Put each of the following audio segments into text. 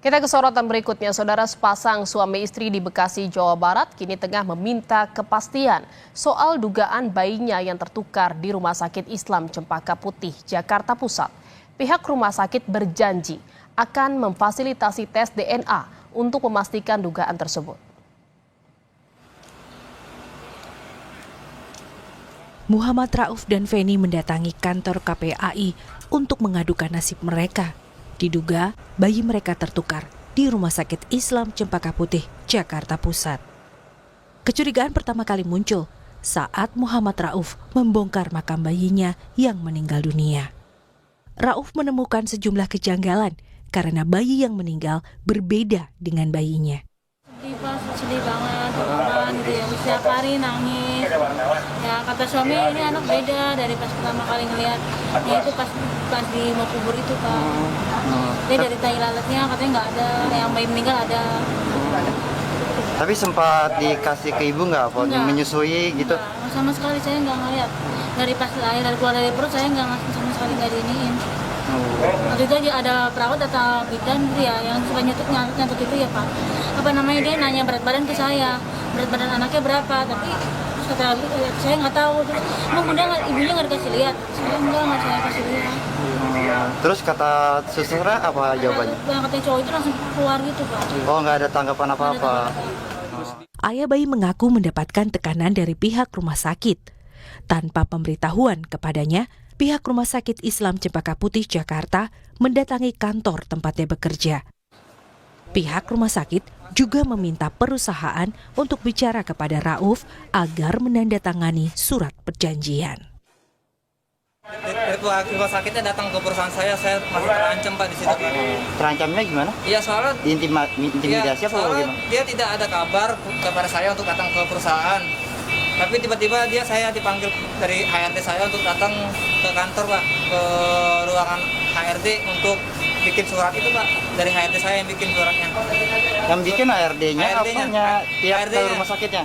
Kita ke sorotan berikutnya, saudara. Sepasang suami istri di Bekasi, Jawa Barat kini tengah meminta kepastian soal dugaan bayinya yang tertukar di Rumah Sakit Islam Cempaka Putih, Jakarta Pusat. Pihak rumah sakit berjanji akan memfasilitasi tes DNA untuk memastikan dugaan tersebut. Muhammad Rauf dan Feni mendatangi kantor KPAI untuk mengadukan nasib mereka. Diduga bayi mereka tertukar di Rumah Sakit Islam Cempaka Putih, Jakarta Pusat. Kecurigaan pertama kali muncul saat Muhammad Rauf membongkar makam bayinya yang meninggal dunia. Rauf menemukan sejumlah kejanggalan karena bayi yang meninggal berbeda dengan bayinya. Sedih banget, kan gitu ya, setiap hari nangis. Ya kata suami ini anak beda dari pas pertama kali ngeliat. Ya itu pas di mau kubur itu Pak. Dia dari tai lalatnya katanya nggak ada, yang bayi meninggal ada. Tapi sempat dikasih ke ibu nggak, menyusui gitu? Enggak, sama sekali saya nggak ngeliat. Dari pas lahir, dari keluar dari perut saya nggak sama sekali nggak diiniin. Waktu itu aja ada perawat atau bidan gitu ya, yang suka nyatut itu ya Pak. Apa namanya, dia nanya berat badan ke saya, berat badan anaknya berapa, tapi terus kata saya nggak tahu. Terus emang bunda ibunya nggak dikasih lihat, saya nggak saya kasih lihat. Terus kata susternya apa jawabannya? Yang katanya cowok itu langsung keluar gitu Pak. Oh, nggak ada tanggapan apa-apa. Ayah bayi mengaku mendapatkan tekanan dari pihak rumah sakit. Tanpa pemberitahuan kepadanya, pihak Rumah Sakit Islam Cempaka Putih, Jakarta mendatangi kantor tempatnya bekerja. Pihak rumah sakit juga meminta perusahaan untuk bicara kepada Rauf agar menandatangani surat perjanjian. Rumah sakitnya datang ke perusahaan saya masih terancam Pak di situ Pak. Terancamnya gimana? Iya, soalnya intimidasi apa bagaimana? Dia tidak ada kabar kepada saya untuk datang ke perusahaan. Tapi tiba-tiba saya dipanggil dari HRD saya untuk datang ke kantor Pak, ke ruangan HRD untuk bikin surat itu Pak. Dari HRD saya yang bikin suratnya. Yang bikin HRD-nya apanya? Tiap ke rumah sakitnya?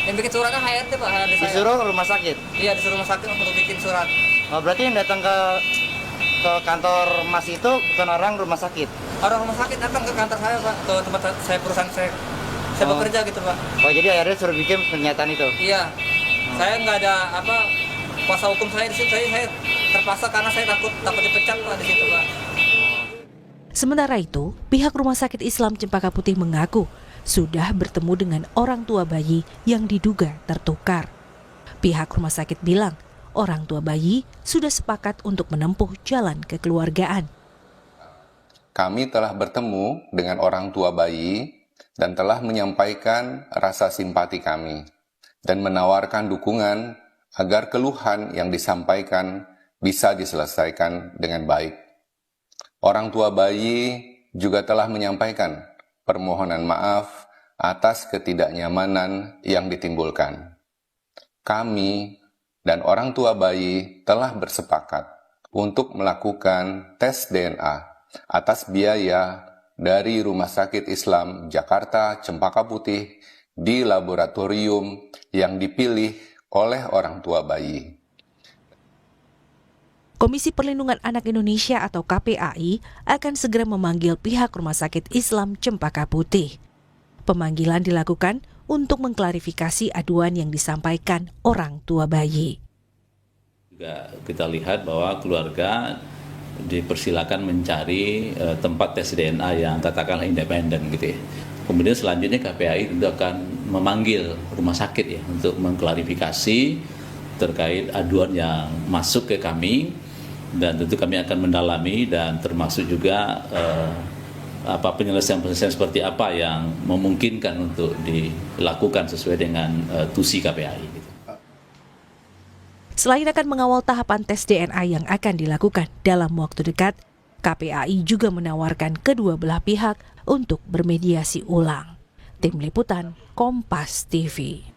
Yang bikin suratnya HRD Pak, HRD saya. Disuruh rumah sakit? Iya, disuruh rumah sakit untuk bikin surat. Oh, berarti yang datang ke kantor Mas itu bukan orang rumah sakit? Orang rumah sakit datang ke kantor saya Pak, ke tempat saya, perusahaan saya bekerja gitu Pak. Oh, jadi akhirnya suruh bikin pernyataan itu? Iya. Saya nggak ada kuasa hukum saya di situ. Saya terpaksa karena saya takut dipecat Pak di situ Pak. Sementara itu, pihak Rumah Sakit Islam Cempaka Putih mengaku sudah bertemu dengan orang tua bayi yang diduga tertukar. Pihak rumah sakit bilang orang tua bayi sudah sepakat untuk menempuh jalan kekeluargaan. Kami telah bertemu dengan orang tua bayi dan telah menyampaikan rasa simpati kami dan menawarkan dukungan agar keluhan yang disampaikan bisa diselesaikan dengan baik. Orang tua bayi juga telah menyampaikan permohonan maaf atas ketidaknyamanan yang ditimbulkan. Kami dan orang tua bayi telah bersepakat untuk melakukan tes DNA atas biaya dari Rumah Sakit Islam Jakarta Cempaka Putih di laboratorium yang dipilih oleh orang tua bayi. Komisi Perlindungan Anak Indonesia atau KPAI akan segera memanggil pihak Rumah Sakit Islam Cempaka Putih. Pemanggilan dilakukan untuk mengklarifikasi aduan yang disampaikan orang tua bayi. Juga kita lihat bahwa keluarga dipersilakan mencari tempat tes DNA yang katakanlah independen gitu ya. Kemudian selanjutnya KPAI tentu akan memanggil rumah sakit ya untuk mengklarifikasi terkait aduan yang masuk ke kami, dan tentu kami akan mendalami dan termasuk juga penyelesaian seperti apa yang memungkinkan untuk dilakukan sesuai dengan tusi KPAI. Selain akan mengawal tahapan tes DNA yang akan dilakukan dalam waktu dekat, KPAI juga menawarkan kedua belah pihak untuk bermediasi ulang. Tim Liputan Kompas TV.